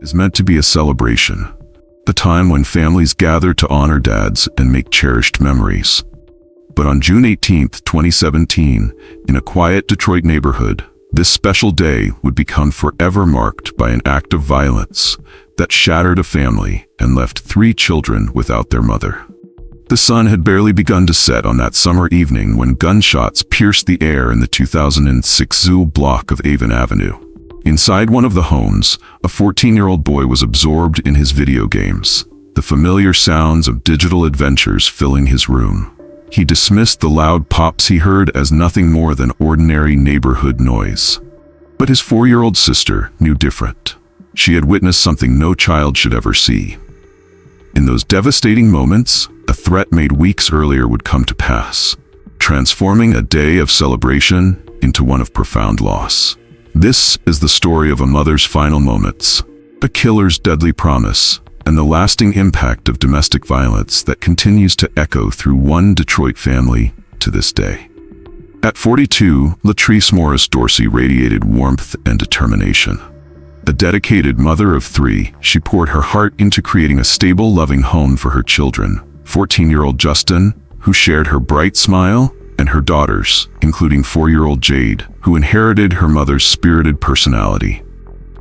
is meant to be a celebration, a time when families gather to honor dads and make cherished memories. But on June 18, 2017, in a quiet Detroit neighborhood, this special day would become forever marked by an act of violence that shattered a family and left 3 children without their mother. The sun had barely begun to set on that summer evening when gunshots pierced the air in the 2006 Zool block of Avon Avenue. Inside one of the homes, a 14-year-old boy was absorbed in his video games, the familiar sounds of digital adventures filling his room. He dismissed the loud pops he heard as nothing more than ordinary neighborhood noise. But his 4-year-old sister knew different. She had witnessed something no child should ever see. In those devastating moments, a threat made weeks earlier would come to pass, transforming a day of celebration into one of profound loss. This is the story of a mother's final moments, a killer's deadly promise, and the lasting impact of domestic violence that continues to echo through one Detroit family to this day. At 42, Latrice Morris-Dorsey radiated warmth and determination. A dedicated mother of 3, she poured her heart into creating a stable, loving home for her children, 14-year-old Justin, who shared her bright smile, and her daughters, including 4-year-old Jade, who inherited her mother's spirited personality.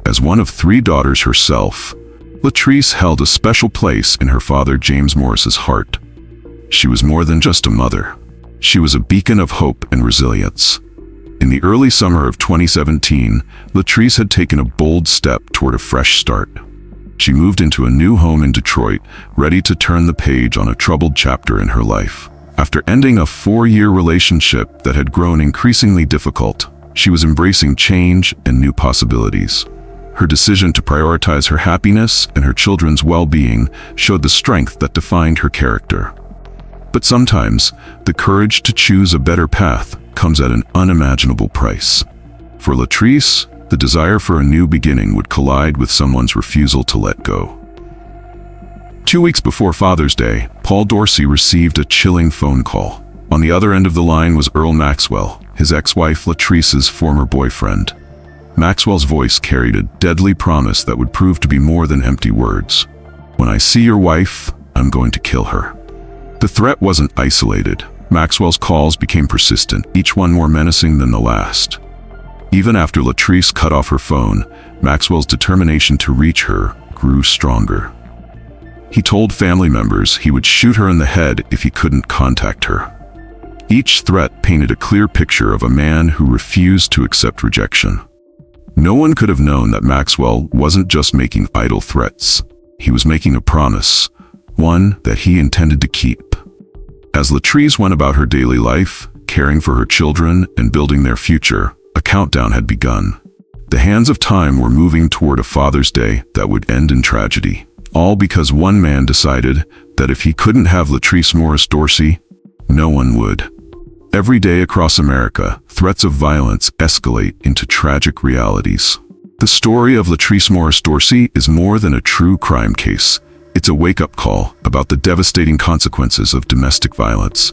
As one of 3 daughters herself, Latrice held a special place in her father James Morris's heart. She was more than just a mother. She was a beacon of hope and resilience. In the early summer of 2017, Latrice had taken a bold step toward a fresh start. She moved into a new home in Detroit, ready to turn the page on a troubled chapter in her life. After ending a 4-year relationship that had grown increasingly difficult, she was embracing change and new possibilities. Her decision to prioritize her happiness and her children's well-being showed the strength that defined her character. But sometimes, the courage to choose a better path comes at an unimaginable price. For Latrice, the desire for a new beginning would collide with someone's refusal to let go. 2 weeks before Father's Day, Paul Dorsey received a chilling phone call. On the other end of the line was Earl Maxwell, his ex-wife Latrice's former boyfriend. Maxwell's voice carried a deadly promise that would prove to be more than empty words. "When I see your wife, I'm going to kill her." The threat wasn't isolated. Maxwell's calls became persistent, each one more menacing than the last. Even after Latrice cut off her phone, Maxwell's determination to reach her grew stronger. He told family members he would shoot her in the head if he couldn't contact her. Each threat painted a clear picture of a man who refused to accept rejection. No one could have known that Maxwell wasn't just making idle threats. He was making a promise, one that he intended to keep. As Latrice went about her daily life, caring for her children and building their future, a countdown had begun. The hands of time were moving toward a Father's Day that would end in tragedy. All because one man decided that if he couldn't have Latrice Morris-Dorsey, no one would. Every day across America, threats of violence escalate into tragic realities. The story of Latrice Morris-Dorsey is more than a true crime case. It's a wake-up call about the devastating consequences of domestic violence.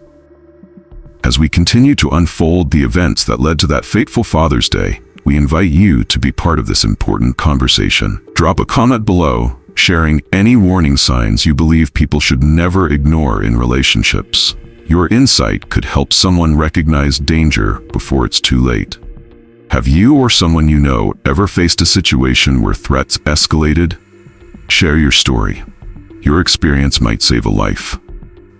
As we continue to unfold the events that led to that fateful Father's Day, we invite you to be part of this important conversation. Drop a comment below, sharing any warning signs you believe people should never ignore in relationships. Your insight could help someone recognize danger before it's too late. Have you or someone you know ever faced a situation where threats escalated? Share your story. Your experience might save a life.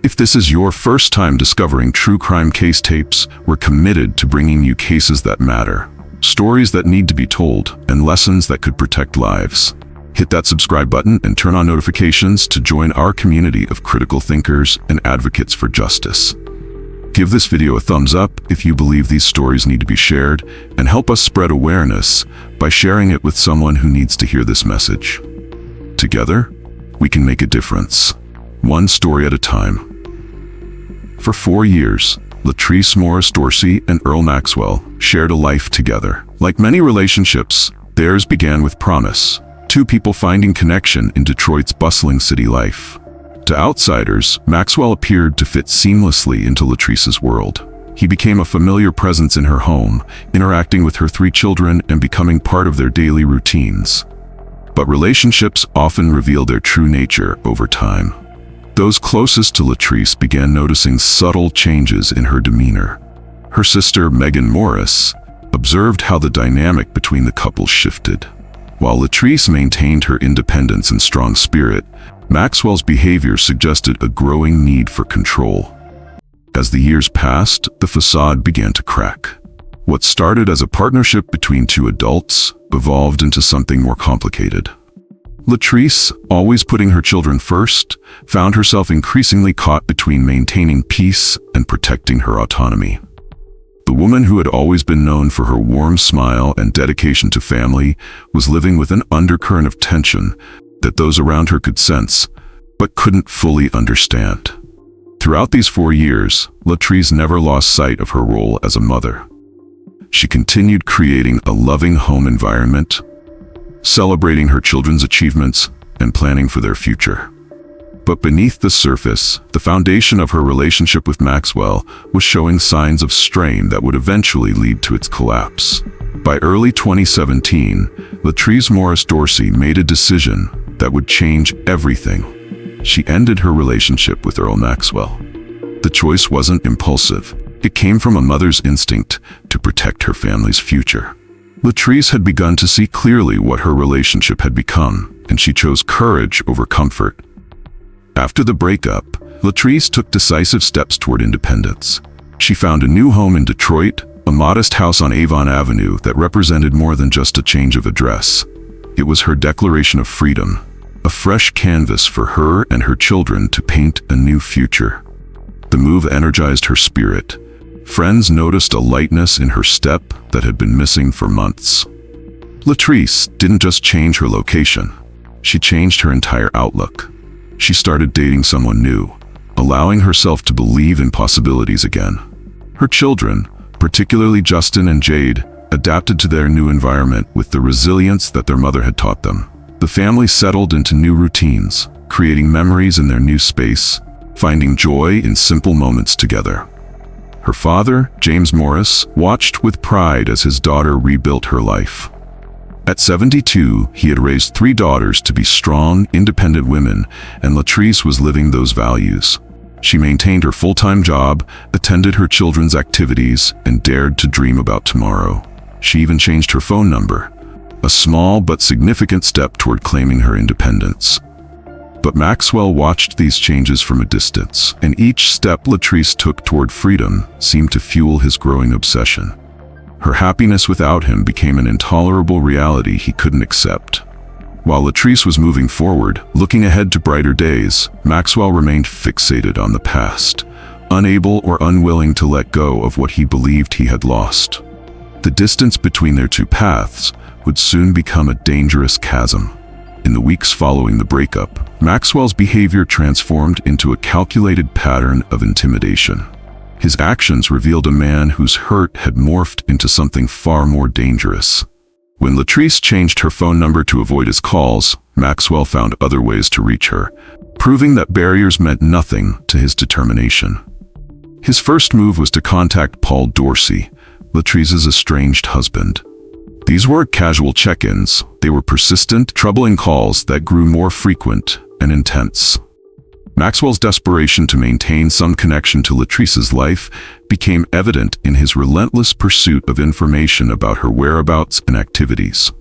If this is your first time discovering true crime case tapes, we're committed to bringing you cases that matter, stories that need to be told, and lessons that could protect lives. Hit that subscribe button and turn on notifications to join our community of critical thinkers and advocates for justice. Give this video a thumbs up if you believe these stories need to be shared, and help us spread awareness by sharing it with someone who needs to hear this message. Together, we can make a difference, one story at a time. For 4 years, Latrice Morris-Dorsey and Earl Maxwell shared a life together. Like many relationships, theirs began with promise. 2 people finding connection in Detroit's bustling city life. To outsiders, Maxwell appeared to fit seamlessly into Latrice's world. He became a familiar presence in her home, interacting with her 3 children and becoming part of their daily routines. But relationships often reveal their true nature over time. Those closest to Latrice began noticing subtle changes in her demeanor. Her sister, Megan Morris, observed how the dynamic between the couple shifted. While Latrice maintained her independence and strong spirit, Maxwell's behavior suggested a growing need for control. As the years passed, the facade began to crack. What started as a partnership between two adults evolved into something more complicated. Latrice, always putting her children first, found herself increasingly caught between maintaining peace and protecting her autonomy. The woman who had always been known for her warm smile and dedication to family was living with an undercurrent of tension that those around her could sense, but couldn't fully understand. Throughout these 4 years, Latrice never lost sight of her role as a mother. She continued creating a loving home environment, celebrating her children's achievements, and planning for their future. But beneath the surface, the foundation of her relationship with Maxwell was showing signs of strain that would eventually lead to its collapse. By early 2017, Latrice Morris-Dorsey made a decision that would change everything. She ended her relationship with Earl Maxwell. The choice wasn't impulsive. It came from a mother's instinct to protect her family's future. Latrice had begun to see clearly what her relationship had become, and she chose courage over comfort. After the breakup, Latrice took decisive steps toward independence. She found a new home in Detroit, a modest house on Avon Avenue that represented more than just a change of address. It was her declaration of freedom, a fresh canvas for her and her children to paint a new future. The move energized her spirit. Friends noticed a lightness in her step that had been missing for months. Latrice didn't just change her location. She changed her entire outlook. She started dating someone new, allowing herself to believe in possibilities again. Her children, particularly Justin and Jade, adapted to their new environment with the resilience that their mother had taught them. The family settled into new routines, creating memories in their new space, finding joy in simple moments together. Her father, James Morris, watched with pride as his daughter rebuilt her life. At 72, he had raised 3 daughters to be strong, independent women, and Latrice was living those values. She maintained her full-time job, attended her children's activities, and dared to dream about tomorrow. She even changed her phone number, a small but significant step toward claiming her independence. But Maxwell watched these changes from a distance, and each step Latrice took toward freedom seemed to fuel his growing obsession. Her happiness without him became an intolerable reality he couldn't accept. While Latrice was moving forward, looking ahead to brighter days, Maxwell remained fixated on the past, unable or unwilling to let go of what he believed he had lost. The distance between their two paths would soon become a dangerous chasm. In the weeks following the breakup, Maxwell's behavior transformed into a calculated pattern of intimidation. His actions revealed a man whose hurt had morphed into something far more dangerous. When Latrice changed her phone number to avoid his calls, Maxwell found other ways to reach her, proving that barriers meant nothing to his determination. His first move was to contact Paul Dorsey, Latrice's estranged husband. These weren't casual check-ins, they were persistent, troubling calls that grew more frequent and intense. Maxwell's desperation to maintain some connection to Latrice's life became evident in his relentless pursuit of information about her whereabouts and activities.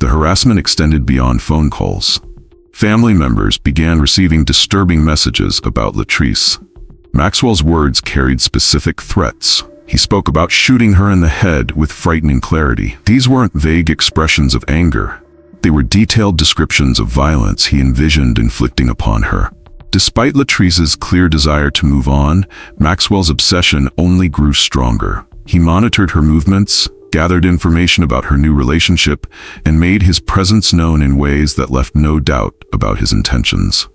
The harassment extended beyond phone calls. Family members began receiving disturbing messages about Latrice. Maxwell's words carried specific threats. He spoke about shooting her in the head with frightening clarity. These weren't vague expressions of anger. They were detailed descriptions of violence he envisioned inflicting upon her. Despite Latrice's clear desire to move on, Maxwell's obsession only grew stronger. He monitored her movements, gathered information about her new relationship, and made his presence known in ways that left no doubt about his intentions.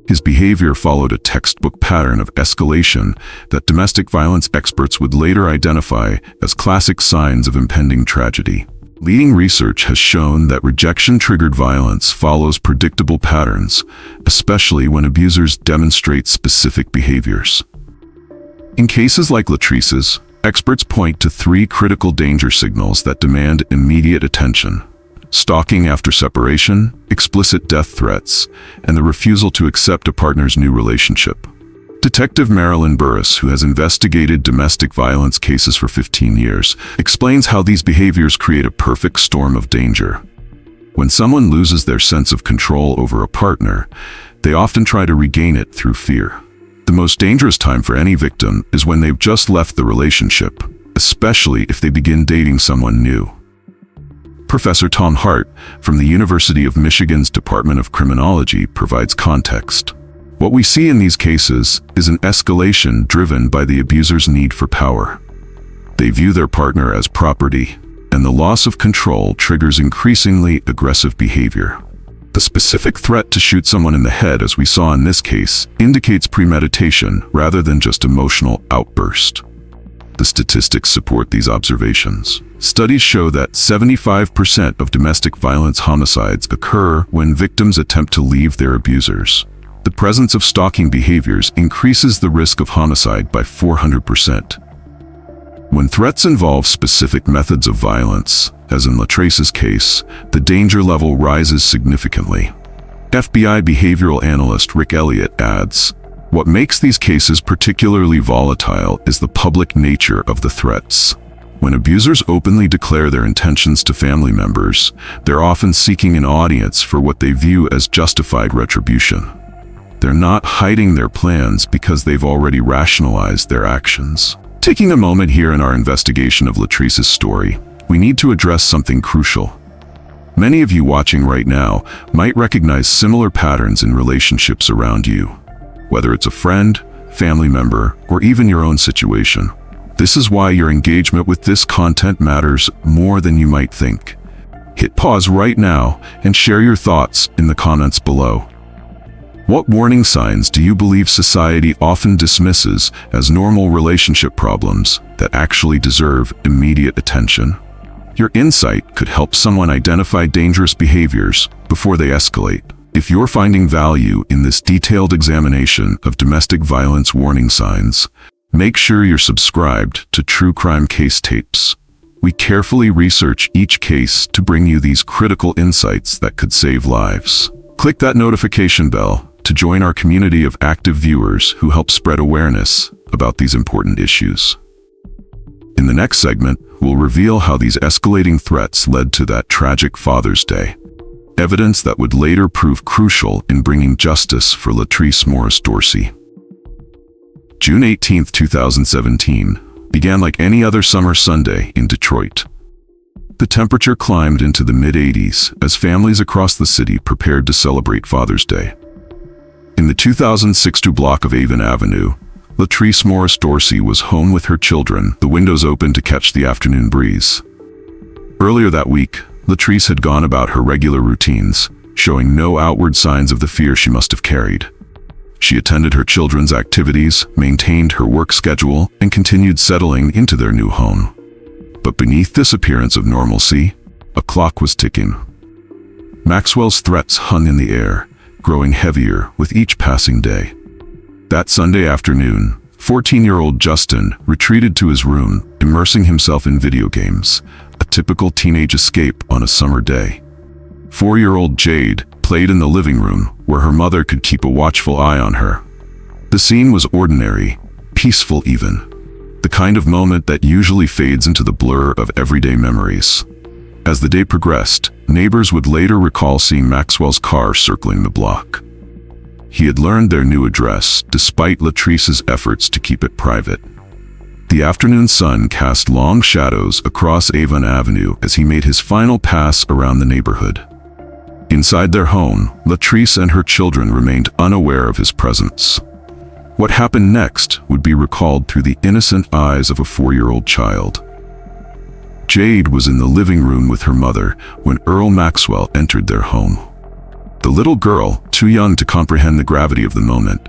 His behavior followed a textbook pattern of escalation that domestic violence experts would later identify as classic signs of impending tragedy. Leading research has shown that rejection-triggered violence follows predictable patterns, especially when abusers demonstrate specific behaviors. In cases like Latrice's, experts point to 3 critical danger signals that demand immediate attention. stalking after separation, explicit death threats, and the refusal to accept a partner's new relationship. Detective Marilyn Burris, who has investigated domestic violence cases for 15 years, explains how these behaviors create a perfect storm of danger. When someone loses their sense of control over a partner, they often try to regain it through fear. The most dangerous time for any victim is when they've just left the relationship, especially if they begin dating someone new. Professor Tom Hart from the University of Michigan's Department of Criminology provides context. What we see in these cases is an escalation driven by the abuser's need for power. They view their partner as property, and the loss of control triggers increasingly aggressive behavior. The specific threat to shoot someone in the head, as we saw in this case, indicates premeditation rather than just emotional outburst. The statistics support these observations. Studies show that 75% of domestic violence homicides occur when victims attempt to leave their abusers. The presence of stalking behaviors increases the risk of homicide by 400%. When threats involve specific methods of violence, as in Latrice's case, the danger level rises significantly. FBI behavioral analyst Rick Elliott adds, "What makes these cases particularly volatile is the public nature of the threats. When abusers openly declare their intentions to family members, they're often seeking an audience for what they view as justified retribution. They're not hiding their plans because they've already rationalized their actions." Taking a moment here in our investigation of Latrice's story, we need to address something crucial. Many of you watching right now might recognize similar patterns in relationships around you, whether it's a friend, family member, or even your own situation. This is why your engagement with this content matters more than you might think. Hit pause right now and share your thoughts in the comments below. What warning signs do you believe society often dismisses as normal relationship problems that actually deserve immediate attention? Your insight could help someone identify dangerous behaviors before they escalate. If you're finding value in this detailed examination of domestic violence warning signs, make sure you're subscribed to True Crime Case Tapes. We carefully research each case to bring you these critical insights that could save lives. Click that notification bell to join our community of active viewers who help spread awareness about these important issues. In the next segment, we'll reveal how these escalating threats led to that tragic Father's Day, evidence that would later prove crucial in bringing justice for Latrice Morris-Dorsey. June 18, 2017, began like any other summer Sunday in Detroit. The temperature climbed into the mid-80s as families across the city prepared to celebrate Father's Day. In the 2006 block of Avon Avenue, Latrice Morris-Dorsey was home with her children, the windows open to catch the afternoon breeze. Earlier that week, Latrice had gone about her regular routines, showing no outward signs of the fear she must have carried. She attended her children's activities, maintained her work schedule, and continued settling into their new home. But beneath this appearance of normalcy, a clock was ticking. Maxwell's threats hung in the air, growing heavier with each passing day. That Sunday afternoon, 14-year-old Justin retreated to his room, immersing himself in video games, a typical teenage escape on a summer day. 4-year-old Jade played in the living room, where her mother could keep a watchful eye on her. The scene was ordinary, peaceful even, the kind of moment that usually fades into the blur of everyday memories. As the day progressed, neighbors would later recall seeing Maxwell's car circling the block. He had learned their new address, despite Latrice's efforts to keep it private. The afternoon sun cast long shadows across Avon Avenue as he made his final pass around the neighborhood. Inside their home, Latrice and her children remained unaware of his presence. What happened next would be recalled through the innocent eyes of a 4-year-old child. Jade was in the living room with her mother when Earl Maxwell entered their home. The little girl, too young to comprehend the gravity of the moment,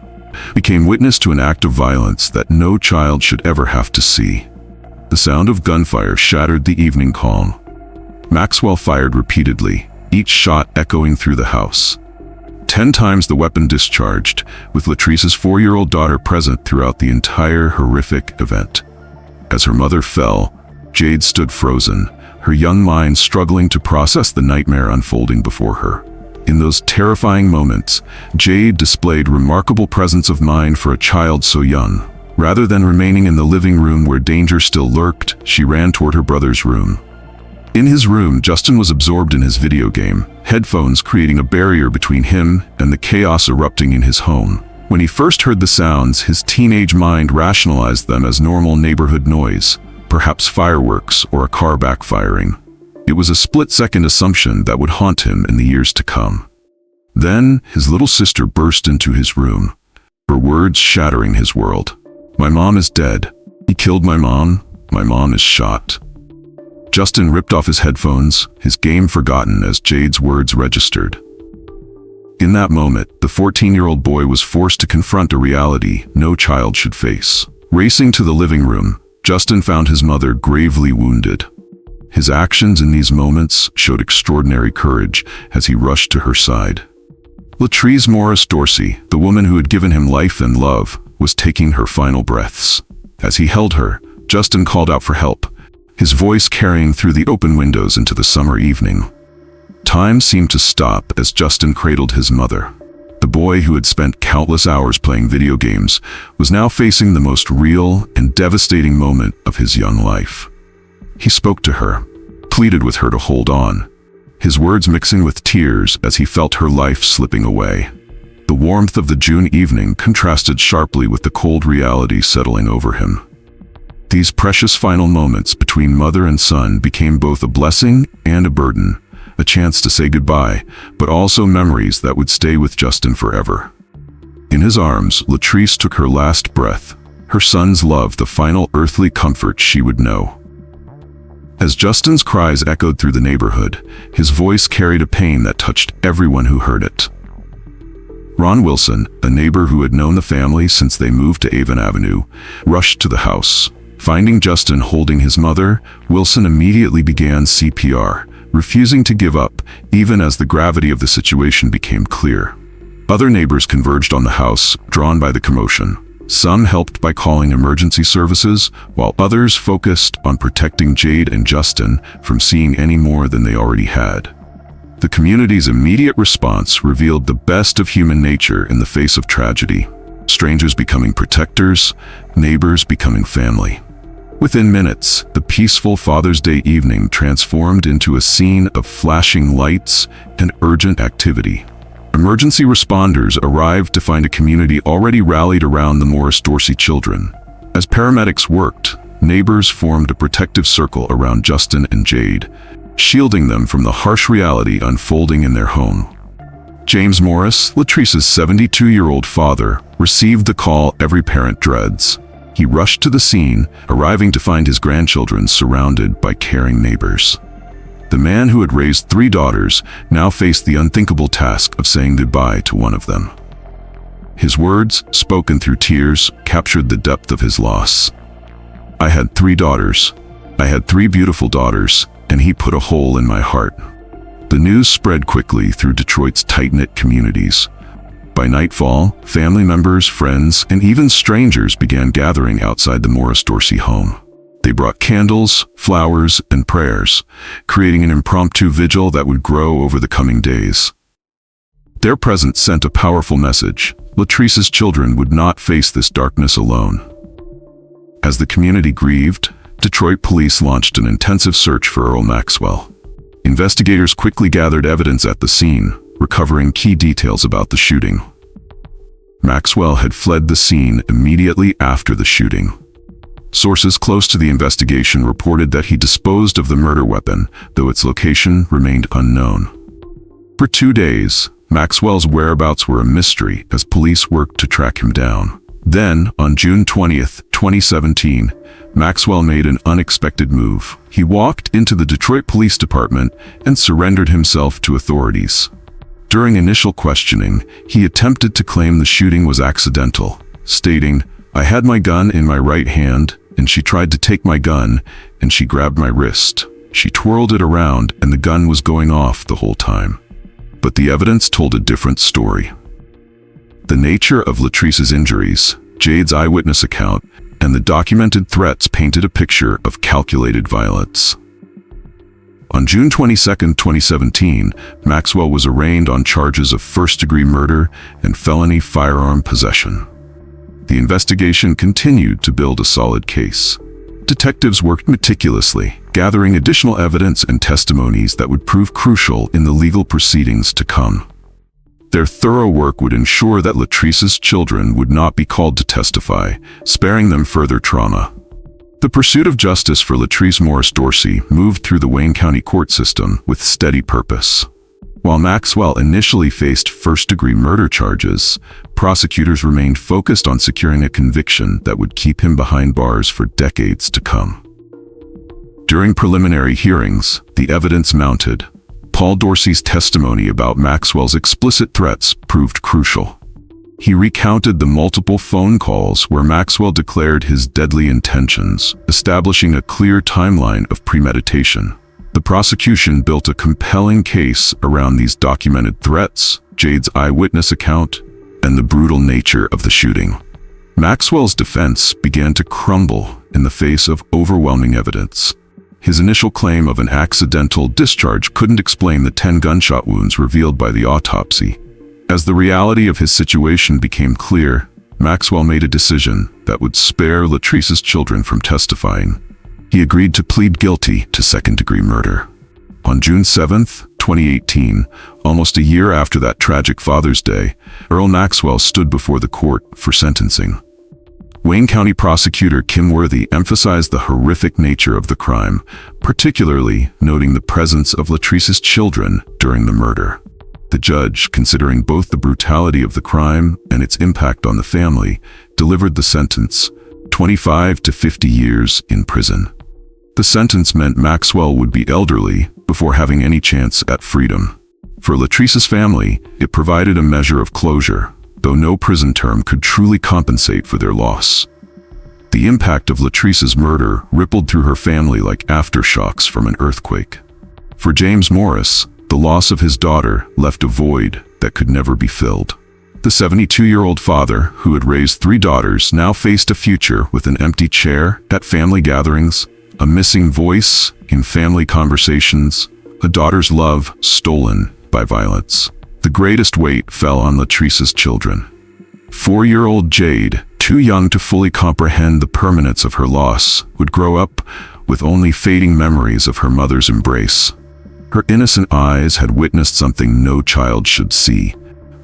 became witness to an act of violence that no child should ever have to see. The sound of gunfire shattered the evening calm. Maxwell fired repeatedly, each shot echoing through the house. 10 times the weapon discharged, with Latrice's 4-year-old daughter present throughout the entire horrific event. As her mother fell, Jade stood frozen, her young mind struggling to process the nightmare unfolding before her. In those terrifying moments, Jade displayed remarkable presence of mind for a child so young. Rather than remaining in the living room where danger still lurked, she ran toward her brother's room. In his room, Justin was absorbed in his video game, headphones creating a barrier between him and the chaos erupting in his home. When he first heard the sounds, his teenage mind rationalized them as normal neighborhood noise, perhaps fireworks or a car backfiring. It was a split-second assumption that would haunt him in the years to come. Then, his little sister burst into his room, her words shattering his world. "My mom is dead. He killed my mom. My mom is shot." Justin ripped off his headphones, his game forgotten as Jade's words registered. In that moment, the 14-year-old boy was forced to confront a reality no child should face. Racing to the living room, Justin found his mother gravely wounded. His actions in these moments showed extraordinary courage as he rushed to her side. Latrice Morris-Dorsey, the woman who had given him life and love, was taking her final breaths. As he held her, Justin called out for help, his voice carrying through the open windows into the summer evening. Time seemed to stop as Justin cradled his mother. The boy who had spent countless hours playing video games was now facing the most real and devastating moment of his young life. He spoke to her, pleaded with her to hold on, his words mixing with tears as he felt her life slipping away. The warmth of the June evening contrasted sharply with the cold reality settling over him. These precious final moments between mother and son became both a blessing and a burden, a chance to say goodbye, but also memories that would stay with Justin forever. In his arms, Latrice took her last breath, her son's love the final earthly comfort she would know. As Justin's cries echoed through the neighborhood, his voice carried a pain that touched everyone who heard it. Ron Wilson, a neighbor who had known the family since they moved to Avon Avenue, rushed to the house. Finding Justin holding his mother, Wilson immediately began CPR, refusing to give up, even as the gravity of the situation became clear. Other neighbors converged on the house, drawn by the commotion. Some helped by calling emergency services, while others focused on protecting Jade and Justin from seeing any more than they already had. The community's immediate response revealed the best of human nature in the face of tragedy. Strangers becoming protectors, neighbors becoming family. Within minutes, the peaceful Father's Day evening transformed into a scene of flashing lights and urgent activity. Emergency responders arrived to find a community already rallied around the Morris-Dorsey children. As paramedics worked, neighbors formed a protective circle around Justin and Jade, shielding them from the harsh reality unfolding in their home. James Morris, Latrice's 72-year-old father, received the call every parent dreads. He rushed to the scene, arriving to find his grandchildren surrounded by caring neighbors. The man who had raised 3 daughters now faced the unthinkable task of saying goodbye to one of them. His words, spoken through tears, captured the depth of his loss. "I had 3 daughters. I had 3 beautiful daughters, and he put a hole in my heart." The news spread quickly through Detroit's tight-knit communities. By nightfall, family members, friends, and even strangers began gathering outside the Morris-Dorsey home. They brought candles, flowers, and prayers, creating an impromptu vigil that would grow over the coming days. Their presence sent a powerful message. Latrice's children would not face this darkness alone. As the community grieved, Detroit police launched an intensive search for Earl Maxwell. Investigators quickly gathered evidence at the scene, recovering key details about the shooting. Maxwell had fled the scene immediately after the shooting. Sources close to the investigation reported that he disposed of the murder weapon, though its location remained unknown. For 2 days, Maxwell's whereabouts were a mystery as police worked to track him down. Then, on June 20th, 2017, Maxwell made an unexpected move. He walked into the Detroit Police Department and surrendered himself to authorities. During initial questioning, he attempted to claim the shooting was accidental, stating, "I had my gun in my right hand, and she tried to take my gun, and she grabbed my wrist. She twirled it around, and the gun was going off the whole time." But the evidence told a different story. The nature of Latrice's injuries, Jade's eyewitness account, and the documented threats painted a picture of calculated violence. On June 22, 2017, Maxwell was arraigned on charges of first-degree murder and felony firearm possession. The investigation continued to build a solid case. Detectives worked meticulously, gathering additional evidence and testimonies that would prove crucial in the legal proceedings to come. Their thorough work would ensure that Latrice's children would not be called to testify, sparing them further trauma. The pursuit of justice for Latrice Morris-Dorsey moved through the Wayne County court system with steady purpose. While Maxwell initially faced first-degree murder charges, prosecutors remained focused on securing a conviction that would keep him behind bars for decades to come. During preliminary hearings, the evidence mounted. Paul Dorsey's testimony about Maxwell's explicit threats proved crucial. He recounted the multiple phone calls where Maxwell declared his deadly intentions, establishing a clear timeline of premeditation. The prosecution built a compelling case around these documented threats, Jade's eyewitness account, and the brutal nature of the shooting. Maxwell's defense began to crumble in the face of overwhelming evidence. His initial claim of an accidental discharge couldn't explain the 10 gunshot wounds revealed by the autopsy. As the reality of his situation became clear, Maxwell made a decision that would spare Latrice's children from testifying. He agreed to plead guilty to second-degree murder. On June 7, 2018, almost a year after that tragic Father's Day, Earl Maxwell stood before the court for sentencing. Wayne County Prosecutor Kim Worthy emphasized the horrific nature of the crime, particularly noting the presence of Latrice's children during the murder. The judge, considering both the brutality of the crime and its impact on the family, delivered the sentence, 25 to 50 years in prison. The sentence meant Maxwell would be elderly before having any chance at freedom. For Latrice's family, it provided a measure of closure, though no prison term could truly compensate for their loss. The impact of Latrice's murder rippled through her family like aftershocks from an earthquake. For James Morris, the loss of his daughter left a void that could never be filled. The 72-year-old father, who had raised 3 daughters, now faced a future with an empty chair at family gatherings, a missing voice in family conversations, a daughter's love stolen by violence. The greatest weight fell on Latrice's children. 4-year-old Jade, too young to fully comprehend the permanence of her loss, would grow up with only fading memories of her mother's embrace. Her innocent eyes had witnessed something no child should see,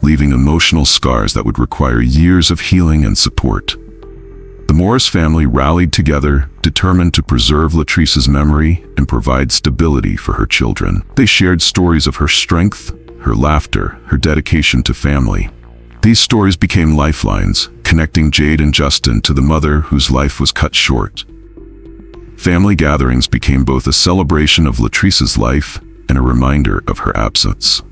leaving emotional scars that would require years of healing and support. The Morris family rallied together, determined to preserve Latrice's memory and provide stability for her children. They shared stories of her strength, her laughter, her dedication to family. These stories became lifelines, connecting Jade and Justin to the mother whose life was cut short. Family gatherings became both a celebration of Latrice's life and a reminder of her absence.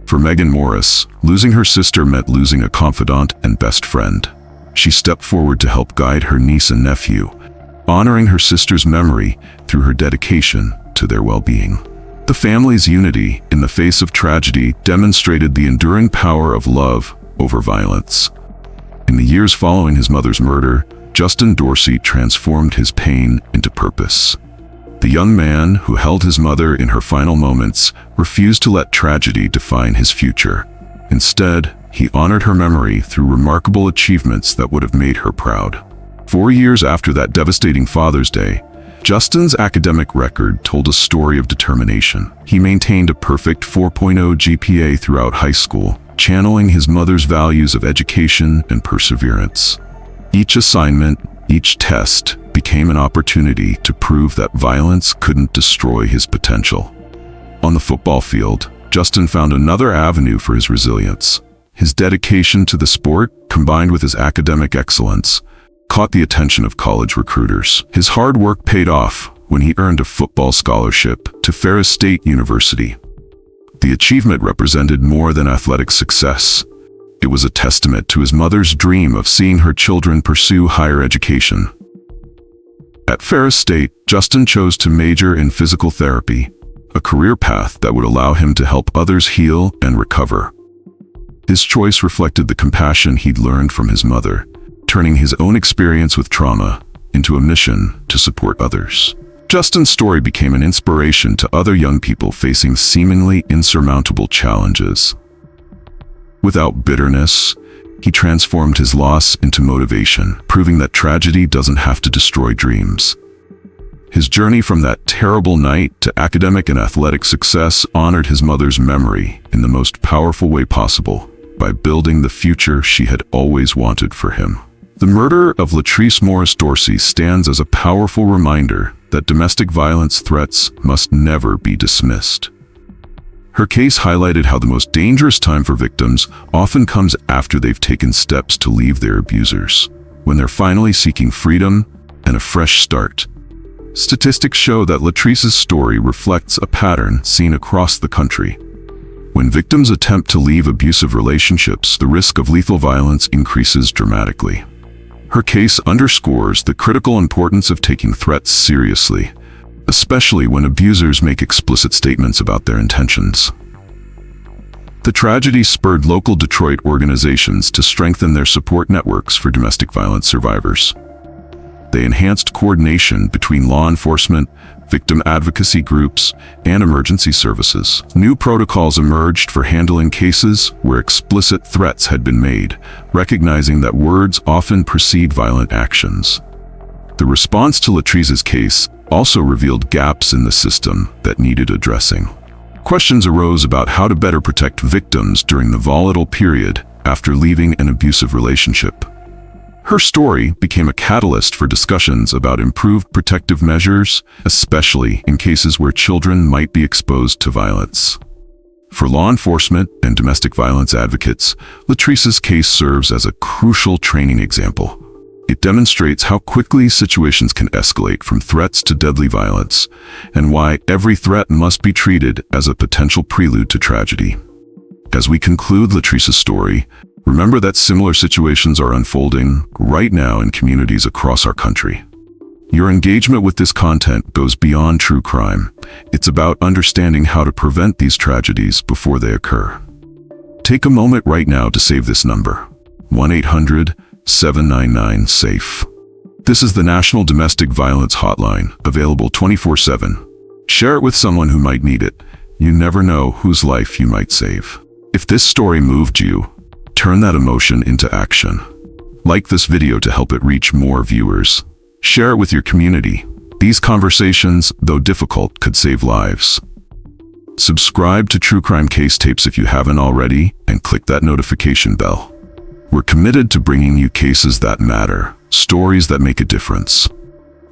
For Megan Morris, losing her sister meant losing a confidant and best friend. She stepped forward to help guide her niece and nephew, honoring her sister's memory through her dedication to their well-being. The family's unity in the face of tragedy demonstrated the enduring power of love over violence. In the years following his mother's murder, Justin Dorsey transformed his pain into purpose. The young man who held his mother in her final moments refused to let tragedy define his future. Instead, he honored her memory through remarkable achievements that would have made her proud. 4 years after that devastating Father's Day, Justin's academic record told a story of determination. He maintained a perfect 4.0 GPA throughout high school, channeling his mother's values of education and perseverance. Each assignment, each test, became an opportunity to prove that violence couldn't destroy his potential. On the football field, Justin found another avenue for his resilience. His dedication to the sport, combined with his academic excellence, caught the attention of college recruiters. His hard work paid off when he earned a football scholarship to Ferris State University. The achievement represented more than athletic success. It was a testament to his mother's dream of seeing her children pursue higher education. At Ferris State, Justin chose to major in physical therapy, a career path that would allow him to help others heal and recover. His choice reflected the compassion he'd learned from his mother, turning his own experience with trauma into a mission to support others. Justin's story became an inspiration to other young people facing seemingly insurmountable challenges. Without bitterness, he transformed his loss into motivation, proving that tragedy doesn't have to destroy dreams. His journey from that terrible night to academic and athletic success honored his mother's memory in the most powerful way possible, by building the future she had always wanted for him. The murder of Latrice Morris-Dorsey stands as a powerful reminder that domestic violence threats must never be dismissed. Her case highlighted how the most dangerous time for victims often comes after they've taken steps to leave their abusers, when they're finally seeking freedom and a fresh start. Statistics show that Latrice's story reflects a pattern seen across the country. When victims attempt to leave abusive relationships, the risk of lethal violence increases dramatically. Her case underscores the critical importance of taking threats seriously, especially when abusers make explicit statements about their intentions. The tragedy spurred local Detroit organizations to strengthen their support networks for domestic violence survivors. They enhanced coordination between law enforcement, victim advocacy groups, and emergency services. New protocols emerged for handling cases where explicit threats had been made, recognizing that words often precede violent actions. The response to Latrice's case also revealed gaps in the system that needed addressing. Questions arose about how to better protect victims during the volatile period after leaving an abusive relationship. Her story became a catalyst for discussions about improved protective measures, especially in cases where children might be exposed to violence. For law enforcement and domestic violence advocates, Latrice's case serves as a crucial training example. It demonstrates how quickly situations can escalate from threats to deadly violence, and why every threat must be treated as a potential prelude to tragedy. As we conclude Latrice's story, remember that similar situations are unfolding right now in communities across our country. Your engagement with this content goes beyond true crime. It's about understanding how to prevent these tragedies before they occur. Take a moment right now to save this number: 1-800-799-SAFE. This is the National Domestic Violence Hotline, available 24/7. Share it with someone who might need it. You never know whose life you might save. If this story moved you, turn that emotion into action. Like this video to help it reach more viewers. Share it with your community. These conversations, though difficult, could save lives. Subscribe to True Crime Case Tapes if you haven't already, and click that notification bell. We're committed to bringing you cases that matter, stories that make a difference.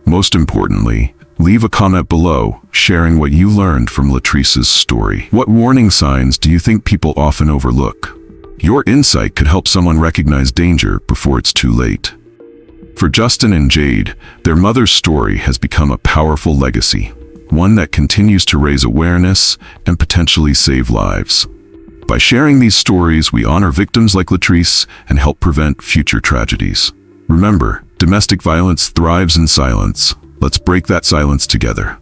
Most importantly, leave a comment below, sharing what you learned from Latrice's story. What warning signs do you think people often overlook? Your insight could help someone recognize danger before it's too late. For Justin and Jade, their mother's story has become a powerful legacy, one that continues to raise awareness and potentially save lives. By sharing these stories, we honor victims like Latrice and help prevent future tragedies. Remember, domestic violence thrives in silence. Let's break that silence together.